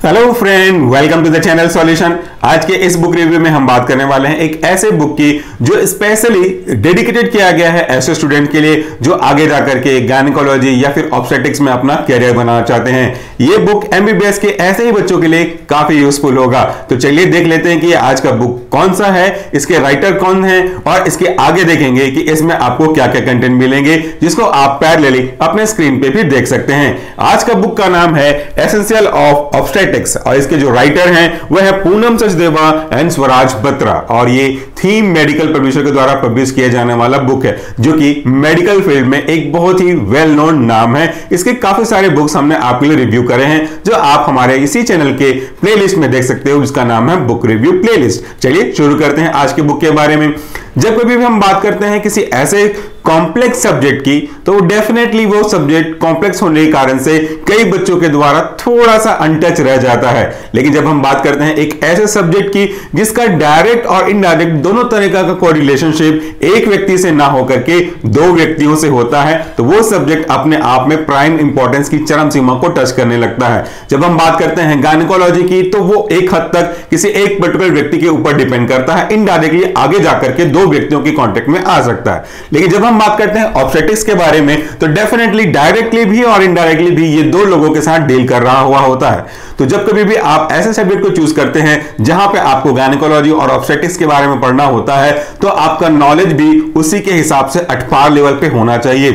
Hello friend, welcome to the channel solution. आज के इस बुक रिव्यू में हम बात करने वाले हैं एक ऐसे बुक की जो स्पेशली डेडिकेटेड किया गया है ऐसे स्टूडेंट के लिए जो आगे जाकर के गायनेकोलॉजी या फिर ऑब्स्टेट्रिक्स में अपना करियर बनाना चाहते हैं। ये बुक एमबीबीएस के ऐसे ही बच्चों के लिए काफी यूजफुल होगा। तो चलिए देख लेते हैं कि आज का बुक कौन सा है, इसके राइटर कौन है और इसके आगे देखेंगे कि इसमें आपको क्या क्या कंटेंट मिलेंगे जिसको आप पैरेलली अपने स्क्रीन पे भी देख सकते हैं। आज का बुक का नाम है एसेंशियल ऑफ ऑब्स्टेट्रिक्स और इसके जो राइटर हैं वह है पूनम सचदेवा एंड स्वराज बत्रा और ये थीम मेडिकल पब्लिशर के द्वारा पब्लिश किया जाने वाला बुक है जो कि मेडिकल फील्ड में एक बहुत ही वेल नोन नाम है। इसके काफी सारे बुक्स हमने आपके लिए रिव्यू करे हैं जो आप हमारे इसी चैनल के प्लेलिस्ट में देख सकते हो, जिसका नाम है बुक रिव्यू प्लेलिस्ट। चलिए शुरू करते हैं आज के बुक के बारे में। जब कभी भी हम बात करते हैं किसी ऐसे कॉम्प्लेक्स सब्जेक्ट की तो डेफिनेटली वो सब्जेक्ट कॉम्प्लेक्स होने के कारण से कई बच्चों के द्वारा थोड़ा सा अनटच रह जाता है। लेकिन जब हम बात करते हैं एक ऐसे सब्जेक्ट की जिसका डायरेक्ट और इनडायरेक्ट दोनों तरीका का कोई रिलेशनशिप एक व्यक्ति से ना होकर के दो व्यक्तियों से होता है, तो वो सब्जेक्ट अपने आप में प्राइम इंपॉर्टेंस की चरम सीमा को टच करने लगता है। जब हम बात करते हैं गायनेकोलॉजी की तो वो एक हद तक किसी एक पर्टिकुलर व्यक्ति के ऊपर डिपेंड करता है, इनडायरेक्टली आगे जाकर के दो व्यक्तियों के कॉन्टेक्ट में आ सकता है। लेकिन जब हम बात करते हैं ऑब्स्टेट्रिक्स के बारे में तो डेफिनेटली डायरेक्टली भी और इनडायरेक्टली भी ये दो लोगों के साथ डील कर रहा हुआ होता है। तो जब कभी भी आप ऐसे सब्जेक्ट को चूज करते हैं जहां पे आपको गायनेकोलॉजी और ऑब्स्टेट्रिक्स के बारे में पढ़ना होता है तो आपका नॉलेज भी उसी के हिसाब से अटपार लेवल पे होना चाहिए,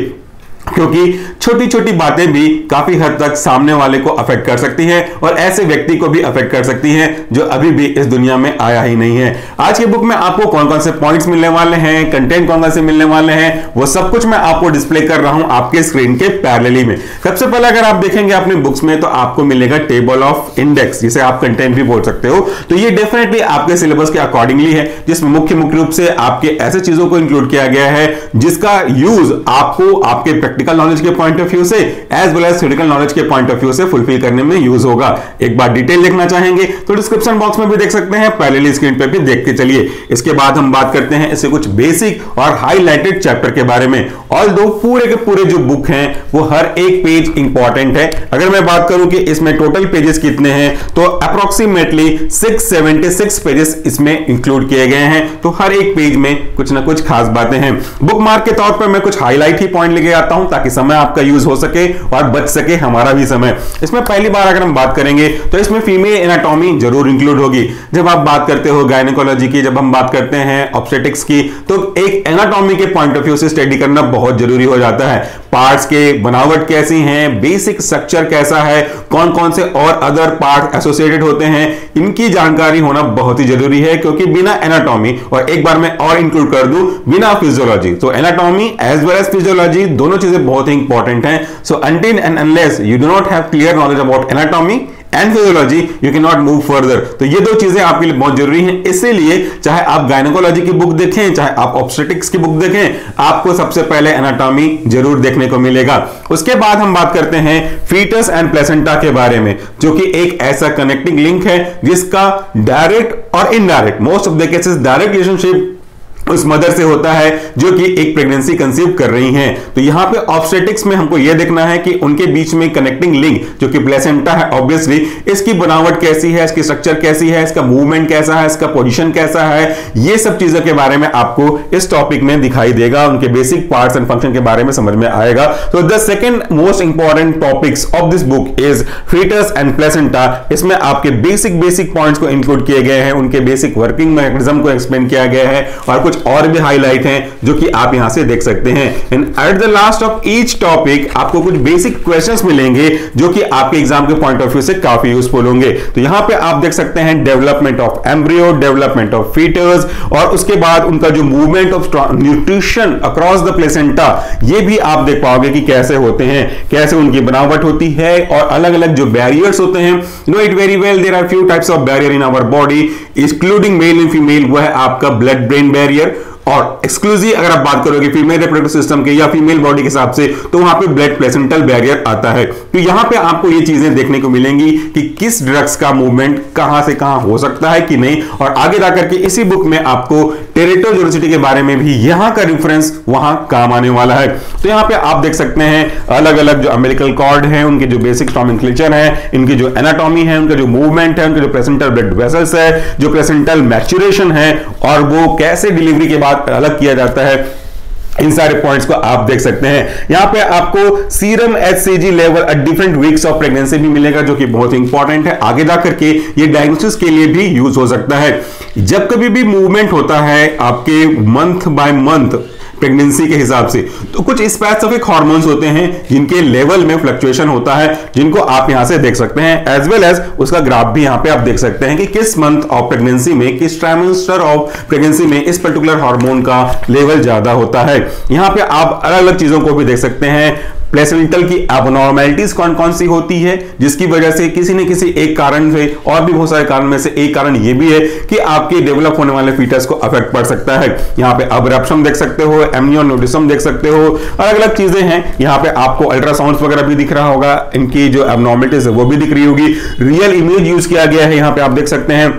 क्योंकि छोटी छोटी बातें भी काफी हद तक सामने वाले को अफेक्ट कर सकती हैं और ऐसे व्यक्ति को भी अफेक्ट कर सकती हैं जो अभी भी इस दुनिया में आया ही नहीं है। आज की बुक में आपको कौन कौन से पॉइंट्स मिलने वाले हैं, कंटेंट कौन कौन से मिलने वाले हैं, वो सब कुछ मैं आपको डिस्प्ले कर रहा हूं आपके स्क्रीन के पैरेलली में। सबसे पहले अगर आप देखेंगे अपने बुक्स में तो आपको मिलेगा टेबल ऑफ इंडेक्स, जिसे आप कंटेंट भी बोल सकते हो। तो ये डेफिनेटली आपके सिलेबस के अकॉर्डिंगली है, जिसमें मुख्य रूप से आपके ऐसे चीजों को इंक्लूड किया गया है जिसका यूज आपको आपके प्रैक्टिकल नॉलेज के पॉइंट ऑफ व्यू से as well as theoretical knowledge के पॉइंट ऑफ व्यू से फुलफिल करने में यूज होगा। एक बार डिटेल देखना चाहेंगे तो डिस्क्रिप्शन बॉक्स में भी देख सकते हैं, पैरेलल स्क्रीन पे भी देखते चलिए। इसके बाद हम बात करते हैं इससे कुछ बेसिक और हाईलाइटेड चैप्टर के बारे में। ऑल्दो पूरे के पूरे जो बुक हैं वो हर एक पेज इंपॉर्टेंट है। अगर मैं बात करूं कि इसमें टोटल पेजेस कितने हैं तो अप्रोक्सीमेटली 676 पेजेस इसमें इंक्लूड किए गए हैं। तो हर एक पेज में कुछ ना कुछ खास बातें हैं। बुक मार्क के तौर पर मैं कुछ हाईलाइट ही पॉइंट लेके आता हूं ताकि समय आपका यूज हो सके और बच सके हमारा भी समय। इसमें पहली बार अगर हम बात करेंगे तो इसमें फीमेल एनाटॉमी जरूर इंक्लूड होगी। जब आप बात करते हो गायनेकोलॉजी की, जब हम बात करते हैं ऑब्स्टेट्रिक्स की, तो एक एनाटॉमी के पॉइंट ऑफ व्यू से स्टडी करना बहुत जरूरी हो जाता है। पार्ट्स के बनावट कैसी हैं, बेसिक स्ट्रक्चर कैसा है, कौन कौन से और अदर पार्ट एसोसिएटेड होते हैं, इनकी जानकारी होना बहुत ही जरूरी है, क्योंकि बिना एनाटॉमी, और एक बार मैं और इंक्लूड कर दूं, बिना फिजियोलॉजी, तो anatomy as well as physiology दोनों चीजें बहुत ही इंपॉर्टेंट हैं। सो until and unless you do not have clear knowledge about anatomy and physiology you cannot move further। तो ये दो चीजें आपके लिए बहुत जरूरी हैं। इसीलिए चाहे आप गायनेकोलॉजी की बुक देखें चाहे आप ऑब्स्टेट्रिक्स की बुक देखें, आपको सबसे पहले एनाटॉमी जरूर देखने को मिलेगा। उसके बाद हम बात करते हैं फीटस एंड प्लेसेंटा के बारे में, जो कि एक ऐसा कनेक्टिंग लिंक है जिसका डायरेक्ट और indirect, most of the cases direct relationship उस मदर से होता है जो कि एक प्रेगनेंसी कंसीव कर रही हैं। तो यहां पे ऑब्स्टेट्रिक्स में हमको यह देखना है कि उनके बीच में कनेक्टिंग लिंक जो कि प्लेसेंटा है, ऑब्वियसली इसकी बनावट कैसी है, इसकी स्ट्रक्चर कैसी है, इसका मूवमेंट कैसा है, इसका पोजीशन कैसा है, ये सब चीजों के बारे में आपको इस टॉपिक में दिखाई देगा। उनके बेसिक पार्ट्स एंड फंक्शन के बारे में समझ में आएगा। तो the second most important topics of this book is foetus and placenta. इसमें आपके बेसिक पॉइंट्स को इंक्लूड किए गए हैं, उनके बेसिक वर्किंग मैकेनिज्म को एक्सप्लेन किया गया है और कुछ और भी हाईलाइट हैं जो कि आप यहां से देख सकते हैं। And at the last of each topic आपको कुछ बेसिक क्वेश्चंस मिलेंगे जो कि आपके एग्जाम के पॉइंट ऑफ व्यू से काफी यूजफुल होंगे। तो यहां पे आप देख सकते हैं development of embryo, development of foetus, और उसके बाद उनका जो movement of nutrition across the placenta, ये भी आप देख पाओगे कि कैसे होते हैं, कैसे उनकी बनावट होती है और अलग अलग जो बैरियर्स होते हैं। Know it very well, there are few types of barrier in our body including male and female. वो है आपका ब्लड ब्रेन बैरियर और एक्सक्लूसिव अगर आप बात करोगे फीमेल रिप्रोडक्टिव सिस्टम के या फीमेल बॉडी के हिसाब से, तो वहां पे ब्लड प्लेसेंटल बैरियर आता है। तो यहां पे आपको ये चीजें देखने को मिलेंगी कि किस ड्रग्स का मूवमेंट कहां से कहां हो सकता है कि नहीं, और आगे जाकर के इसी बुक में आपको टेरिटोजेनिसिटी के बारे में भी यहां का रेफरेंस वहां काम आने वाला है। तो यहां पे आप देख सकते हैं अलग अलग जो अम्बिलिकल कॉर्ड है, उनके जो बेसिक नॉमेनक्लेचर है, इनकी जो एनाटॉमी है, उनका जो मूवमेंट है, उनके जो प्लेसेंटल ब्लड वेसल्स है, जो प्लेसेंटल मैच्योरेशन है, और वो कैसे डिलीवरी के बाद अलग किया जाता है, इन सारे पॉइंट्स को आप देख सकते हैं। यहां पे आपको serum HCG level at different weeks of pregnancy भी मिलेगा, जो कि बहुत इंपॉर्टेंट है। आगे जाकर के ये डायग्नोसिस के लिए भी यूज हो सकता है। जब कभी भी मूवमेंट होता है आपके मंथ बाय मंथ प्रेगनेंसी के हिसाब से, तो कुछ स्पेसिफिक हार्मोन्स होते हैं जिनके लेवल में फ्लक्चुएशन होता है, जिनको आप यहां से देख सकते हैं, एज वेल एज उसका ग्राफ भी यहां पे आप देख सकते हैं कि किस मंथ ऑफ प्रेगनेंसी में, किस ट्राइमेस्टर ऑफ प्रेगनेंसी में इस पर्टिकुलर हार्मोन का लेवल ज्यादा होता है। यहां पे आप अलग अलग चीजों को भी देख सकते हैं। प्लेसेंटल की एबनॉर्मैलिटीज कौन कौन सी होती है, जिसकी वजह से किसी न किसी एक कारण से, और भी बहुत सारे कारण में से एक कारण ये भी है कि आपके डेवलप होने वाले फीटस को अफेक्ट पड़ सकता है। यहाँ पे अब्रप्शन देख सकते हो, एमनियोनोटिज्म देख सकते हो, अलग अलग चीजें हैं। यहाँ पे आपको अल्ट्रासाउंड्स वगैरह भी दिख रहा होगा, इनकी जो एबनॉर्मलिटीज है वो भी दिख रही होगी। रियल इमेज यूज किया गया है, यहाँ पे आप देख सकते हैं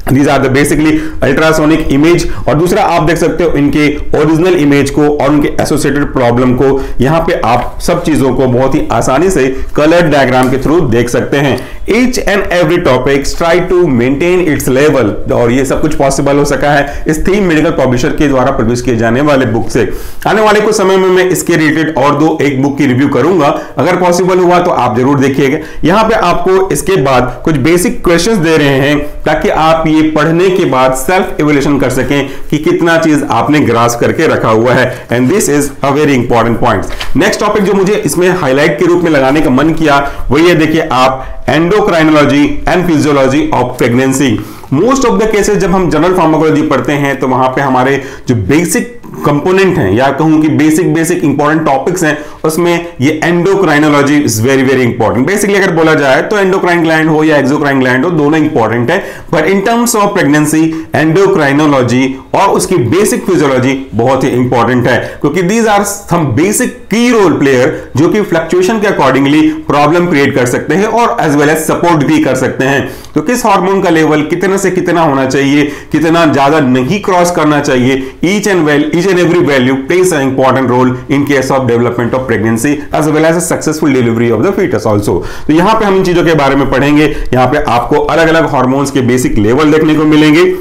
These are the basically ultrasonic image, और दूसरा आप देख सकते हो इनके ओरिजिनल इमेज को और उनके एसोसिएटेड प्रॉब्लम को। यहां पे आप सब चीजों को बहुत ही आसानी से कलर डायग्राम के थ्रू देख सकते हैं। Each and every topic try to maintain its level, और ये सब कुछ पॉसिबल हो सका है इस थीम मेडिकल पब्लिशर के द्वारा पब्लिश किए जाने वाले बुक से। आने वाले कुछ समय में मैं इसके रिलेटेड और एक बुक की रिव्यू करूंगा, अगर पॉसिबल हुआ तो आप जरूर देखिएगा। यहां पे आपको इसके बाद कुछ बेसिक क्वेश्चंस दे रहे हैं ताकि आप ये पढ़ने के बाद सेल्फ इवैल्यूएशन कर सकें कि कितना चीज आपने ग्रास्प करके रखा हुआ है, and this is a very important point. Next topic जो मुझे इसमें हाईलाइट के रूप में लगाने का मन किया वो ये देखिए आप, endocrinology and physiology of pregnancy. Most of the cases जब हम जनरल फार्माकोलॉजी पढ़ते हैं तो वहां पे हमारे जो बेसिक कंपोनेंट हैं, या कहूं कि बेसिक इंपॉर्टेंट टॉपिक्स हैं, उसमें ये endocrinology is very very important. Basically अगर बोला जाए तो एंडोक्राइन ग्लैंड हो या एक्सोक्राइन ग्लैंड हो, दोनों इंपॉर्टेंट है, but in terms of pregnancy endocrinology और उसकी बेसिक फिजियोलॉजी बहुत ही इंपॉर्टेंट है, क्योंकि दीज आर सम बेसिक की रोल प्लेयर जो कि फ्लक्चुएशन के अकॉर्डिंगली प्रॉब्लम क्रिएट कर सकते हैं और एज वेल एज सपोर्ट भी कर सकते हैं। तो किस हार्मोन का लेवल कितना से कितना होना चाहिए, कितना ज्यादा नहीं क्रॉस करना चाहिए, each and every value place an important role in case of development of pregnancy as well as successful delivery of the foetus also. तो यहां पे हम इन चीजों के बारे में पढ़ेंगे। यहां पे आपको अलग अलग हार्मोन्स के बेसिक लेवल देखने को मिलेंगे।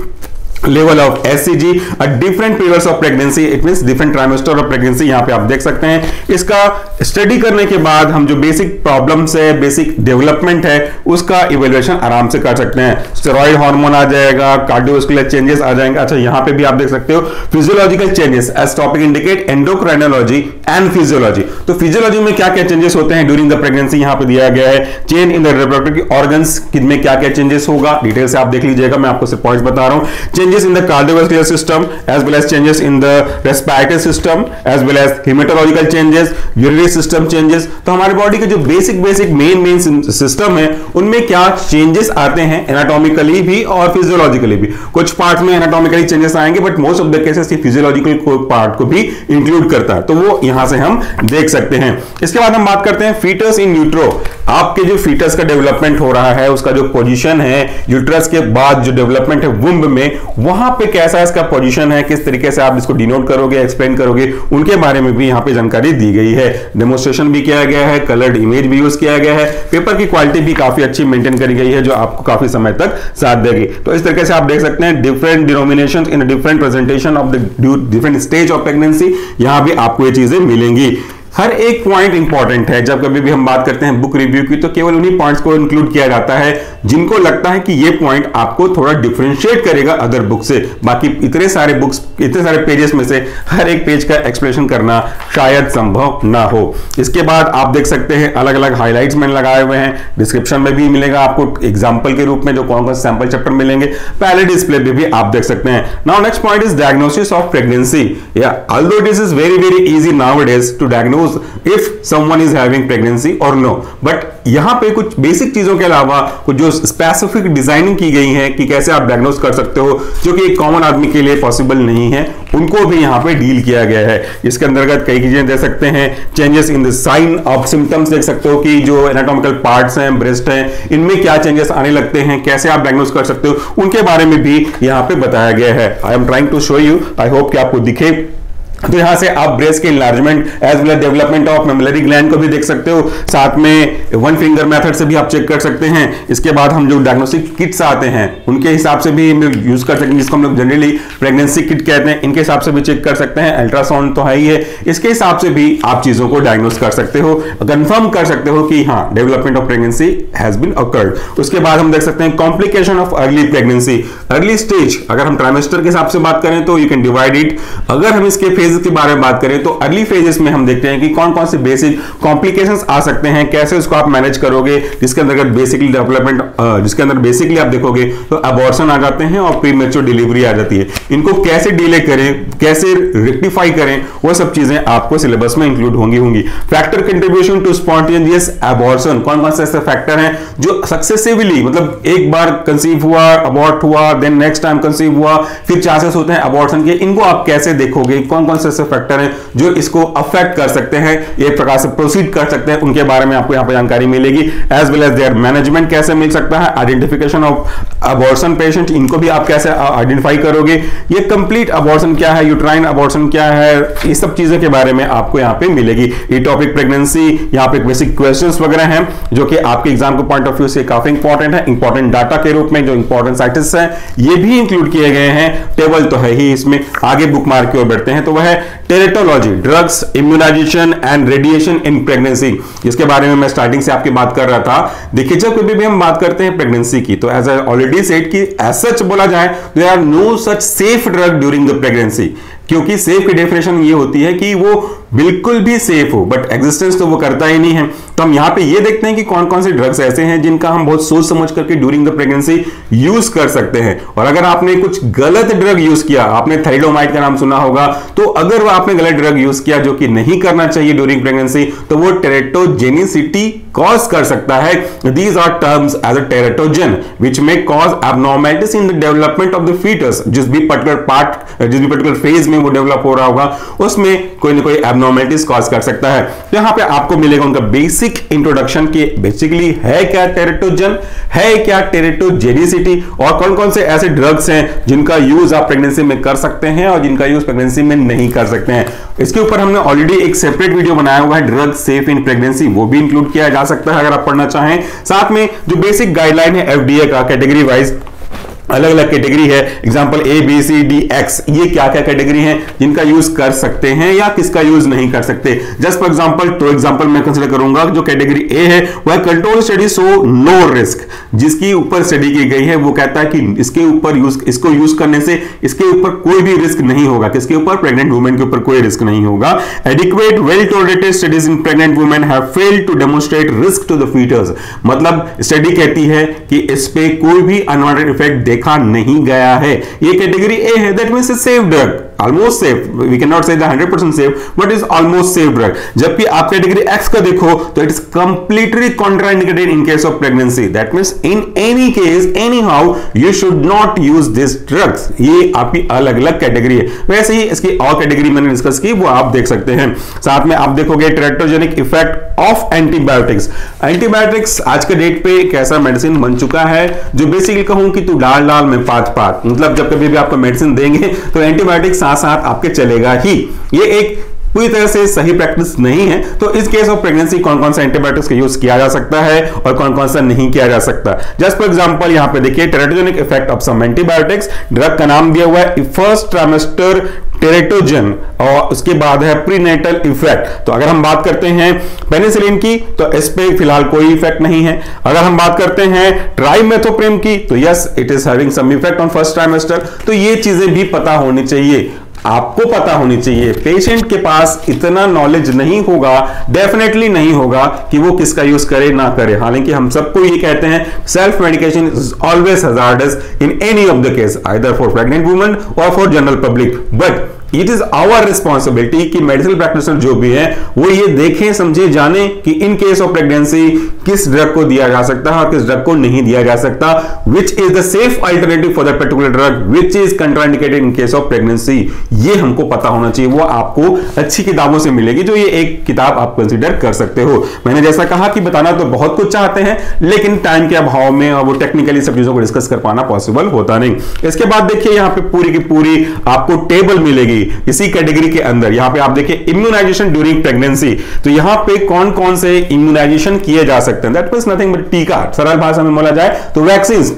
Level of HCG a different periods of pregnancy, it means different trimester of pregnancy, यहां पे आप देख सकते हैं। इसका स्टडी करने के बाद हम जो बेसिक प्रॉब्लम्स है, बेसिक डेवलपमेंट है, उसका इवैल्यूएशन आराम से कर सकते हैं। स्टेरॉइड हार्मोन आ जाएगा, कार्डियोवास्कुलर चेंजेस आ जाएंगे। अच्छा, यहां पे भी आप देख सकते हो physiological changes as topic indicate endocrinology and physiology. तो फिजियोलॉजी में क्या क्या चेंजेस होते हैं ड्यूरिंग द प्रेगनेंसी, यहां पे दिया गया है। Change in the reproductive organs में क्या क्या चेंजेस होगा, डिटेल से आप देख लीजिएगा, मैं आपको सिर्फ पॉइंट्स बता रहा हूं। Changes in the cardiovascular system as well as changes in the respiratory system as well as hematological changes, urinary system changes। तो हमारे बॉडी के जो बेसिक मेन सिस्टम है उनमें क्या चेंजेस आते हैं, एनाटॉमिकली भी और फिजियोलॉजिकली भी। कुछ पार्ट में एनाटॉमिकली चेंजेस आएंगे, but most of the cases ये फिजियोलॉजिकल पार्ट को भी इंक्लूड करता है, तो वो यहां से हम देख सकते हैं। इसके बाद हम बात करते हैं फीटस इन यूट्रो। आपके जो फीटस का डेवलपमेंट हो रहा है, उसका जो पोजीशन है यूट्रस के बाद जो डेवलपमेंट है वुम्ब में, वहां पे कैसा इसका पोजीशन है, किस तरीके से आप इसको डिनोट करोगे, एक्सप्लेन करोगे, उनके बारे में भी यहां पे जानकारी दी गई है। डेमोन्स्ट्रेशन भी किया गया है, कलर्ड इमेज भी यूज किया गया है, पेपर की क्वालिटी भी काफी अच्छी मेंटेन करी गई है जो आपको काफी समय तक साथ देगी। तो इस तरीके से आप देख सकते हैं different denominations in different presentation of the different stage of pregnancy, यहां भी आपको ये चीजें मिलेंगी। हर एक पॉइंट इंपॉर्टेंट है। जब कभी भी हम बात करते हैं बुक रिव्यू की तो केवल उन्हीं पॉइंट्स को इंक्लूड किया जाता है जिनको लगता है कि ये पॉइंट आपको थोड़ा डिफरेंशिएट करेगा अदर बुक से। बाकी इतने सारे पेजेस में से हर एक पेज का एक्सप्लेनेशन करना शायद संभव ना हो। इसके बाद आप देख सकते हैं अलग अलग हाईलाइट्स मैंने लगाए हुए हैं, डिस्क्रिप्शन में भी मिलेगा आपको एग्जाम्पल के रूप में जो कौन कौन से सैंपल चैप्टर मिलेंगे, पहले डिस्प्ले में भी आप देख सकते हैं। Now next point is diagnosis of pregnancy. Although this is very very easy nowadays to diagnose knows if someone is having pregnancy or no. But यहां पे कुछ बेसिक चीजों के अलावा कुछ जो स्पेसिफिक डिजाइनिंग की गई है कि कैसे आप डायग्नोस कर सकते हो, जो कि एक कॉमन आदमी के लिए पॉसिबल नहीं है, उनको भी यहां पे डील किया गया है। इसके अंतर्गत कई चीजें दे सकते हैं, changes in the sign of symptoms देख सकते हो कि जो एनाटॉमिकल पार्ट्स हैं, ब्रेस्ट हैं, इनमें क्या चेंजेस आने लगते हैं, कैसे आप डायग्नोस कर सकते हो, उनके बारे में भी यहां पे बताया गया है। I am trying to show you, I hope कि आपको दिखे। तो यहां से आप ब्रेस्ट के enlargement as well as development of mammary gland को भी देख सकते हो, साथ में वन फिंगर मेथड से भी आप चेक कर सकते हैं। इसके बाद हम जो डायग्नोस्टिक किट्स आते हैं उनके हिसाब से भी यूज कर सकते हैं, जिसको हम लोग जनरली प्रेगनेंसी किट कहते हैं, इनके हिसाब से भी चेक कर सकते हैं। अल्ट्रासाउंड तो है ही है, इसके हिसाब से भी आप चीजों को डायग्नोस कर सकते हो, कंफर्म कर सकते हो कि हाँ development of pregnancy has been occurred. उसके बाद हम देख सकते हैं complication of early pregnancy, early stage. अगर हम ट्राइमेस्टर के हिसाब से बात करें तो यू कैन डिवाइड इट। अगर हम इसके फेज के बारे में बात करें तो अर्ली फेजेस में हम देखते हैं कि कौन कौन से बेसिक कॉम्प्लिकेशंस आ सकते हैं, कैसे उसको आप मैनेज करोगे, जिसके अंतर्गत बेसिकली डेवलपमेंट, जिसके अंदर बेसिकली आप देखोगे तो अबॉर्शन आ जाते हैं और प्रीमेच्योर डिलीवरी आ जाती है। इनको कैसे डिले करें, कैसे रेक्टिफाई करें, वो सब चीजें आपको सिलेबस में इंक्लूड होंगी। Factor contribution to spontaneous abortion, कौन कौन से ऐसे फैक्टर हैं जो सक्सेसिवली, मतलब एक बार कंसीव हुआ, अबॉर्ट हुआ, देन नेक्स्ट टाइम कंसीव हुआ, फिर चांसेस होते हैं अबॉर्शन के, इनको आप कैसे देखोगे, कौन कौन से ऐसे फैक्टर हैं जो इसको अफेक्ट कर सकते हैं, एक प्रकार से प्रोसीड कर सकते हैं, उनके बारे में आपको यहां पर जानकारी मिलेगी। As well as their management कैसे मिल सकता है, आइडेंटिफिकेशन ऑफ अबॉर्शन पेशेंट, इनको भी आप कैसे आइडेंटिफाई करोगे, ये कंप्लीट अबॉर्शन क्या है, यूट्राइन अबॉर्शन क्या है, ये सब चीजों के बारे में आपको यहां पे मिलेगी। टॉपिक प्रेगनेंसी, यहां पे बेसिक क्वेश्चंस वगैरह हैं जो कि आपके एग्जाम के पॉइंट ऑफ व्यू से काफी इंपॉर्टेंट है, इंपॉर्टेंट डाटा के रूप में जो इंपॉर्टेंट साइट्स हैं ये भी इंक्लूड किए गए हैं। टेबल तो है ही इसमें। आगे बुक मार्क की ओर बढ़ते हैं तो वह है teratology, drugs, immunisation and radiation in pregnancy, जिसके बारे में मैं स्टार्टिंग से आपकी बात कर रहा था। देखिए जब कभी भी हम बात करते हैं प्रेगनेंसी की तो एज आई ऑलरेडी सेड कि एज सच बोला जाए there are no such safe drug during the pregnancy, क्योंकि सेफ की डेफिनेशन ये होती है कि वो बिल्कुल भी सेफ हो, बट एग्जिस्टेंस तो वो करता ही नहीं है। तो हम यहां पे ये देखते हैं कि कौन कौन से ड्रग्स ऐसे हैं जिनका हम बहुत सोच समझ करके ड्यूरिंग द प्रेगनेंसी यूज कर सकते हैं। और अगर आपने कुछ गलत ड्रग यूज किया, आपने थैलिडोमाइड का नाम सुना होगा, तो अगर वो आपने गलत ड्रग यूज किया जो कि नहीं करना चाहिए ड्यूरिंग प्रेगनेंसी, तो वो टेरेटोजेनिसिटी कॉज कर सकता है। These are terms as a teratogen which may cause abnormalities in the development of the foetus. जिस भी पर्टिकुलर फेज में वो डेवलप हो रहा होगा उसमें कोई ना कोई एब्नॉर्मलिटीज कॉज कर सकता है। तो यहां पे आपको मिलेगा उनका बेसिक इंट्रोडक्शन कि बेसिकली है क्या टेरेटोजन, है क्या टेरेटोजेनिसिटी, और कौन कौन से ऐसे ड्रग्स हैं जिनका यूज आप प्रेगनेंसी में कर सकते हैं और जिनका यूज प्रेगनेंसी में नहीं कर सकते हैं। इसके ऊपर हमने ऑलरेडी एक सेपरेट वीडियो बनाया हुआ है, ड्रग सेफ इन प्रेगनेंसी, वो भी इंक्लूड किया जा सकता है अगर आप पढ़ना चाहें। साथ में जो बेसिक गाइडलाइन है एफडीए का, कैटेगरी वाइज अलग अलग कैटेगरी है, example A B C D X, ये क्या क्या कैटेगरी हैं जिनका यूज कर सकते हैं या किसका यूज नहीं कर सकते। जस्ट फॉर एग्जांपल, तो एग्जांपल मैं कंसीडर करूंगा जो कैटेगरी ए है वह control study so no risk, जिसकी ऊपर स्टडी की गई है वो कहता है कि इसको यूज करने से इसके ऊपर कोई भी रिस्क नहीं होगा। किसके ऊपर? प्रेग्नेंट वुमेन के ऊपर कोई रिस्क नहीं होगा। Adequate well tolerated studies in pregnant women have failed to demonstrate risk to the foetus, मतलब स्टडी कहती है कि इस पे कोई भी अनवांटेड इफेक्ट देखा नहीं गया है। ये कैटेगरी ए है, that means safe drug, almost safe, we cannot say that 100% safe but is almost safe drug। जबकि आप कैटेगरी एक्स का देखो तो it is completely contraindicated in case of pregnancy, that means in any case any how you should not use this drugs. ये आपकी अलग अलग category है। वैसे ही इसकी और कैटेगरी मैंने डिस्कस की, वो आप देख सकते हैं। साथ में आप देखोगे teratogenic effect of antibiotics. Antibiotics आज के डेट पे एक ऐसा मेडिसिन बन चुका है जो बेसिकली कहूं कि तू डाल डाल में पांच पात, मतलब जब कभी भी आपको मेडिसिन देंगे तो एंटीबायोटिक्स साथ साथ आपके चलेगा ही। ये एक पूरी तरह से सही प्रैक्टिस नहीं है। तो इस केस ऑफ प्रेगनेंसी कौन कौन सा एंटीबायोटिक्स का यूज किया जा सकता है और कौन कौन सा नहीं किया जा सकता। जस्ट फॉर एग्जांपल यहां पे देखिए teratogenic effect of some antibiotics, drug का नाम दिया हुआ है फर्स्ट ट्राइमेस्टर टेरेटोजन और उसके बाद है प्रीनेटल इफेक्ट। तो अगर हम बात करते हैं पेनिसिलिन की तो इस पे फिलहाल कोई इफेक्ट नहीं है। अगर हम बात करते हैं ट्राइमेथोप्रेम की तो yes it is having some effect on first trimester. तो ये चीजें भी पता होनी चाहिए, आपको पता होनी चाहिए। पेशेंट के पास इतना नॉलेज नहीं होगा, डेफिनेटली नहीं होगा कि वो किसका यूज करे ना करे। हालांकि हम सबको ये कहते हैं self medication is always hazardous in any of the case, either for pregnant women और for general public, but it is our responsibility कि मेडिकल प्रैक्टिशनर जो भी है वो ये देखें, समझे, जाने कि इन केस ऑफ प्रेगनेंसी किस ड्रग को दिया जा सकता है और किस ड्रग को नहीं दिया जा सकता, which is the safe alternative for that particular drug which is contraindicated in case of pregnancy. ये हमको पता होना चाहिए, वो आपको अच्छी किताबों से मिलेगी, जो ये एक किताब आप कंसीडर कर सकते हो। मैंने जैसा कहा कि बताना तो बहुत कुछ चाहते हैं, लेकिन टाइम के अभाव में और वो टेक्निकली सब चीजों को डिस्कस कर पाना पॉसिबल होता नहीं। इसके बाद देखिए यहां पे पूरी की पूरी आपको टेबल मिलेगी इसी कैटेगरी के अंदर। यहां पे आप देखिए इम्यूनाइजेशन ड्यूरिंग प्रेगनेंसी, तो यहां पे कौन कौन से इम्यूनाइजेशन किए जा सकते हैं, दैट मींस नथिंग बट टीका, सरल भाषा में बोला जाए तो वैक्सीन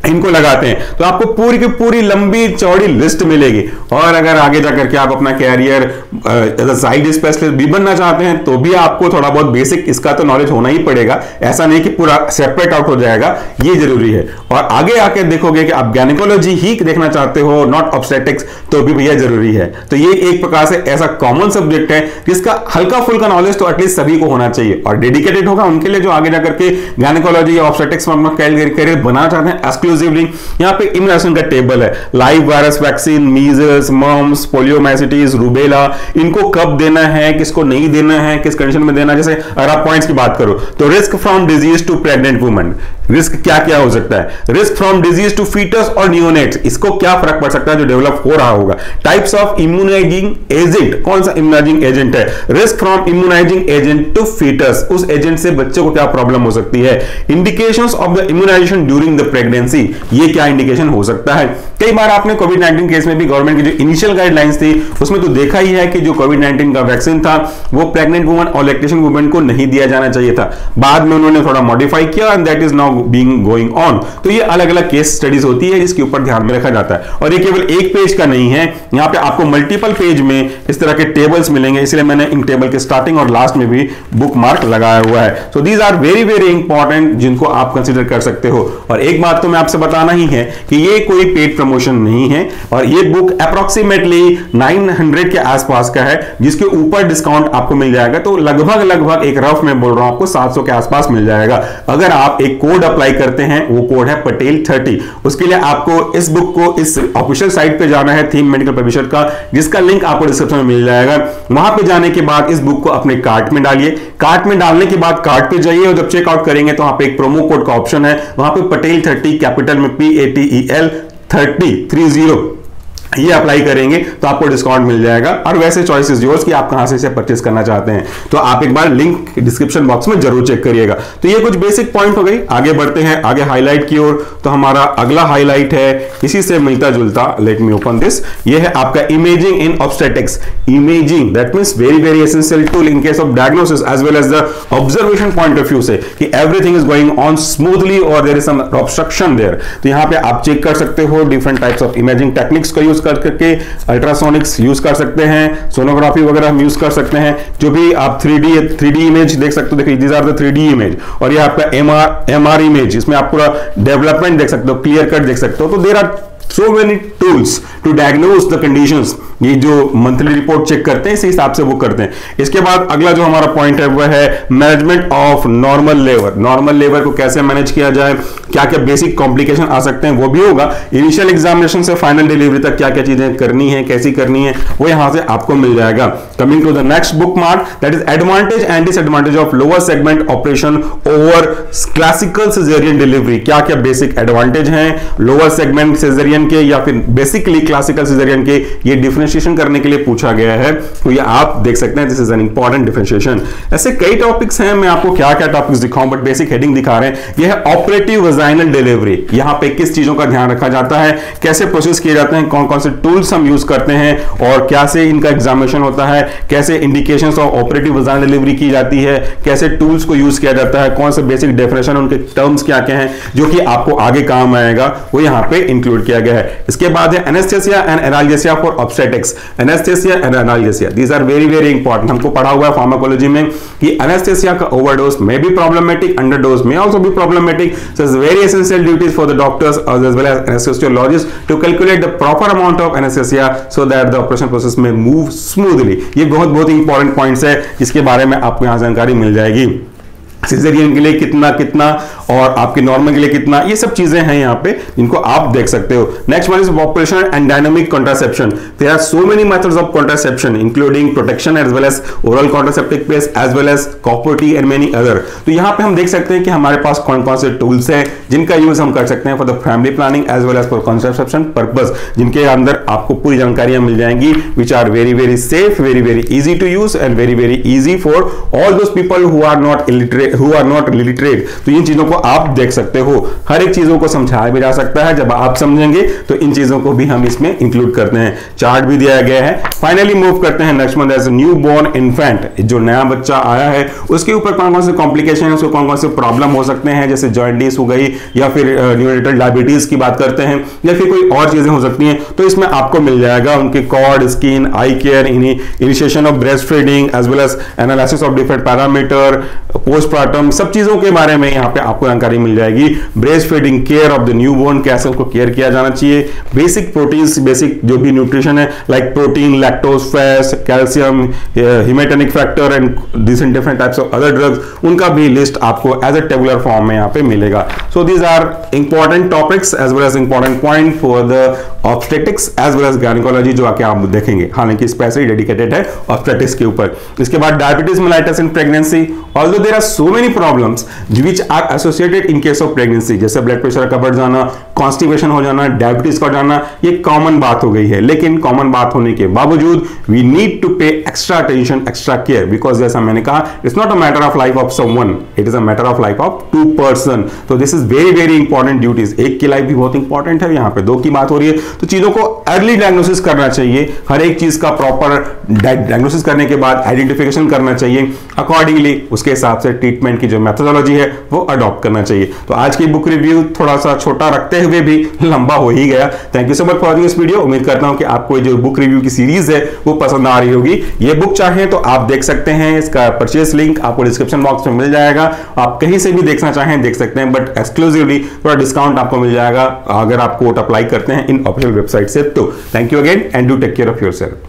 इनको लगाते हैं। तो आपको पूरी की पूरी लंबी चौड़ी लिस्ट मिलेगी। और अगर आगे जाकर के आप अपना career as a side specialist भी बनना चाहते हैं तो भी आपको थोड़ा बहुत बेसिक इसका तो नॉलेज होना ही पड़ेगा, ऐसा नहीं कि पूरा सेपरेट आउट हो जाएगा, ये जरूरी है। और आगे आके देखोगे कि आप गायनेकोलॉजी ही देखना चाहते हो, नॉट ऑब्स्टेटिक्स, तो भी भैया जरूरी है। तो ये एक प्रकार से ऐसा कॉमन सब्जेक्ट है जिसका हल्का फुल्का नॉलेज तो एटलीस्ट सभी को होना चाहिए, और डेडिकेटेड होगा उनके लिए जो आगे जाकर के गायनेकोलॉजी या ऑब्स्टेटिक्स में अपना कैरियर बनाना चाहते हैं। एक्सक्लूसिवली यहां पे इम्यूनाइजेशन का टेबल है, live virus vaccine, measles, mumps, poliomyelitis, rubella, इनको कब देना है, किसको नहीं देना है, किस कंडीशन में देना है। जैसे अगर आप पॉइंट्स की बात करो तो risk from disease to pregnant woman, risk क्या क्या हो सकता है, risk from disease to foetus और नियोनेट्स, इसको क्या फर्क पड़ सकता है जो डेवलप हो रहा होगा। टाइप्स ऑफ इम्यूनाइजिंग एजेंट, कौन सा इम्यूनाइजिंग एजेंट है, risk from immunising agent to foetus, उस एजेंट से बच्चे को क्या प्रॉब्लम हो सकती है। Indications of the immunisation during the pregnancy, ये क्या इंडिकेशन हो सकता है। कई बार आपने कोविड-19 केस में भी गवर्नमेंट की जो इनिशियल गाइडलाइंस थी उसमें तो देखा ही है कि जो कोविड-19 का वैक्सीन था वो प्रेग्नेंट वुमन और लैक्टेशन वुमन को नहीं दिया जाना चाहिए था। बाद में उन्होंने थोड़ा मॉडिफाई किया and that is now being going on. तो ये अलग अलग केस स्टडीज होती है जिसके ऊपर ध्यान में रखा जाता है। और ये केवल एक पेज का नहीं है, यहाँ पे आपको मल्टीपल पेज में इस तरह के टेबल्स मिलेंगे, इसलिए मैंने इन टेबल के स्टार्टिंग और लास्ट में भी बुक मार्क लगाया हुआ है। So these are very very important जिनको आप कंसिडर कर सकते हो। और एक बात तो मैं आपसे बताना ही है कि ये कोई पेड प्रमोशन नहीं है, और ये बुक अप्रोक्सीमेटली 900 के आसपास का है, जिसके ऊपर डिस्काउंट आपको मिल जाएगा। तो लगभग एक रफ में बोल रहा हूं आपको 700 के आसपास मिल जाएगा। अगर आप एक कोड अप्लाई करते हैं, वो कोड है पटेल 30, उसके लिए आपको इस बुक को इस ऑफिशियल साइट पे जाना है थीम मेडिकल पब्लिशर का, जिसका लिंक आपको डिस्क्रिप्शन में मिल जाएगा। वहां पे जाने के बाद इस बुक को अपने कार्ट में डालिए, कार्ट में डालने के बाद कार्ट पे जाइए और जब चेकआउट करेंगे तो वहां पे एक प्रोमो कोड का ऑप्शन है, वहां पे पटेल 30 कैपिटल में PATEL 30 ये अप्लाई करेंगे तो आपको डिस्काउंट मिल जाएगा। और वैसे चॉइस इज योर्स कि आप कहां से इसे परचेस करना चाहते हैं, तो आप एक बार लिंक डिस्क्रिप्शन बॉक्स में जरूर चेक करिएगा। तो ये कुछ बेसिक पॉइंट हो गई। आगे बढ़ते हैं आगे हाईलाइट की ओर। तो हमारा अगला हाईलाइट है इसी से मिलता जुलता, लेट मी ओपन दिस, ये है आपका imaging in obstetrics. Imaging that means very very essential tool in case of diagnosis as well as the observation point of view से कि everything is going on smoothly और there is some obstruction there. तो यहां पे आप check कर सकते हो different types of imaging techniques का यूज करके, अल्ट्रासोनिक्स यूज कर सकते हैं, सोनोग्राफी वगैरह हम यूज कर सकते हैं। जो भी आप 3D इमेज देख सकते हो, देखिए these are the 3D image, और ये आपका MR इमेज, इसमें आप पूरा डेवलपमेंट देख सकते हो, क्लियर कट देख सकते हो। तो there are so many tools to diagnose the conditions। ये जो मंथली रिपोर्ट चेक करते हैं इसी हिसाब से वो करते हैं। इसके बाद अगला जो हमारा पॉइंट है वह है management of normal labour. Normal labour को कैसे मैनेज किया जाए, क्या क्या बेसिक कॉम्प्लिकेशन आ सकते हैं वो भी होगा। इनिशियल एग्जामिनेशन से फाइनल डिलीवरी तक क्या क्या चीजें करनी है, कैसी करनी है, वो यहां से आपको मिल जाएगा। Coming to the next book mark, that is advantage and disadvantage of lower segment operation over classical caesarean delivery. क्या क्या बेसिक एडवांटेज हैं लोअर सेगमेंट सिजेरियन के या फिर बेसिकली क्लासिकल सिजेरियन के, ये डिफरेंशिएशन करने के लिए पूछा गया है। तो ये आप देख सकते हैं, this is an important differentiation. ऐसे कई टॉपिक्स हैं, मैं आपको क्या क्या टॉपिक्स दिखाऊं, बट बेसिक हेडिंग दिखा रहे हैं। ये है ऑपरेटिव वजाइनल डिलीवरी। यहां पे किस चीजों का ध्यान रखा जाता है, कैसे प्रोसेस किए जाते हैं, कौन कौन से टूल्स हम यूज करते हैं और कैसे इनका एग्जामिनेशन होता है, कैसे indications of operative vaginal delivery की जाती है, कैसे टूल्स को यूज किया जाता है, कौन से बेसिक डेफिनेशन, उनके टर्म्स क्या क्या हैं जो कि आपको आगे काम आएगा, वो यहां पे इंक्लूड किया गया है। इसके बाद है anaesthesia and analgesia for obstetrics. Anaesthesia and analgesia, these are very very important. हमको पढ़ा हुआ है फार्माकोलॉजी में कि एनेस्थेसिया का ओवरडोज में भी प्रॉब्लमेटिक, अंडरडोज में आल्सो भी problematic. So it's very essential duties for the doctors as well as anaesthesiologist to calculate the proper amount of anaesthesia so that the operation process में मूव स्मूथली। ये बहुत important points है जिसके बारे में आपको यहां जानकारी मिल जाएगी। सिजेरियन के लिए कितना और आपके नॉर्मल के लिए कितना, ये सब चीजें हैं यहाँ पे इनको आप देख सकते हो। Next one is population and dynamic contraception. There are so many methods of contraception including protection as well as oral contraceptive pills as well as copper T and many other. तो यहाँ पे हम देख सकते हैं कि हमारे पास कौन कौन से टूल्स हैं जिनका यूज हम कर सकते हैं for the family planning as well as for contraception purpose, जिनके अंदर आपको पूरी जानकारियां मिल जाएंगी which are very very safe, very very easy to use and very very easy for all those people who are not illiterate. तो इन चीजों को आप देख सकते हो। हर एक चीजों को समझाया भी जा सकता है, जब आप समझेंगे तो इन चीजों को भी हम इसमें इंक्लूड करते हैं। चार्ट भी दिया गया है। फाइनली मूव करते हैं next one, as new born infant. जो नया बच्चा आया है उसके ऊपर कौन कौन से कॉम्प्लिकेशन है, उसको कौन कौन से प्रॉब्लम हो सकते हैं, जैसे जॉइंटिस हो गई या फिर न्यूरोनेटल डायबिटीज की बात करते हैं या फिर कोई और चीजें हो सकती हैं। तो इसमें आपको मिल जाएगा उनके cord, skin, eye care, initiation of breast feeding as well as analysis of different parameter, postpartum, सब चीजों के बारे में यहाँ पे आपको जानकारी मिल जाएगी। Breast feeding, care of the newborn, कैसे उसको केयर किया जाना चाहिए, बेसिक प्रोटीन्स, बेसिक जो भी न्यूट्रिशन है like protein, lactose, fats, calcium, haematinic factor and different types of other drugs, उनका भी लिस्ट आपको एज ए टेबुलर फॉर्म में यहाँ पे मिलेगा। So these are important topics as well as important point for the obstetrics as well as gynaecology, जो आके आप देखेंगे। हालांकि स्पेशली डेडिकेटेड है ऑब्स्टेटिक्स के ऊपर। इसके बाद diabetes mellitus in pregnancy, although there are so many problems which are associated in case of pregnancy, जैसे ब्लड प्रेशर का बढ़ जाना, कॉन्स्टिपेशन हो जाना, डायबिटीज का जाना, ये कॉमन बात हो गई है। लेकिन कॉमन बात होने के बावजूद we need to pay extra attention, extra care, because जैसा मैंने कहा it's not a matter of life of someone, it is a matter of life of two person. तो this is very very important duties. एक की life भी बहुत important है, यहाँ पे दो की बात हो रही है, तो चीजों को अर्ली डायग्नोसिस करना चाहिए। हर एक चीज का प्रॉपर डायग्नोसिस करने के बाद आइडेंटिफिकेशन करना चाहिए, अकॉर्डिंगली उसके हिसाब से ट्रीटमेंट की जो मेथोडोलॉजी है वो अडॉप्ट करना चाहिए। तो आज की बुक रिव्यू थोड़ा सा छोटा रखते हुए भी लंबा हो ही गया। Thank you so much for this video. उम्मीद करता हूं कि आपको जो बुक रिव्यू की सीरीज है वो पसंद आ रही होगी। ये बुक चाहें तो आप देख सकते हैं, इसका परचेस लिंक आपको डिस्क्रिप्शन बॉक्स में मिल जाएगा। आप कहीं से भी देखना चाहें देख सकते हैं, बट एक्सक्लूसिवली थोड़ा डिस्काउंट आपको मिल जाएगा अगर आप कोड अप्लाई करते हैं इन ऑफिशियल वेबसाइट से। तो thank you again and do take care of yourself.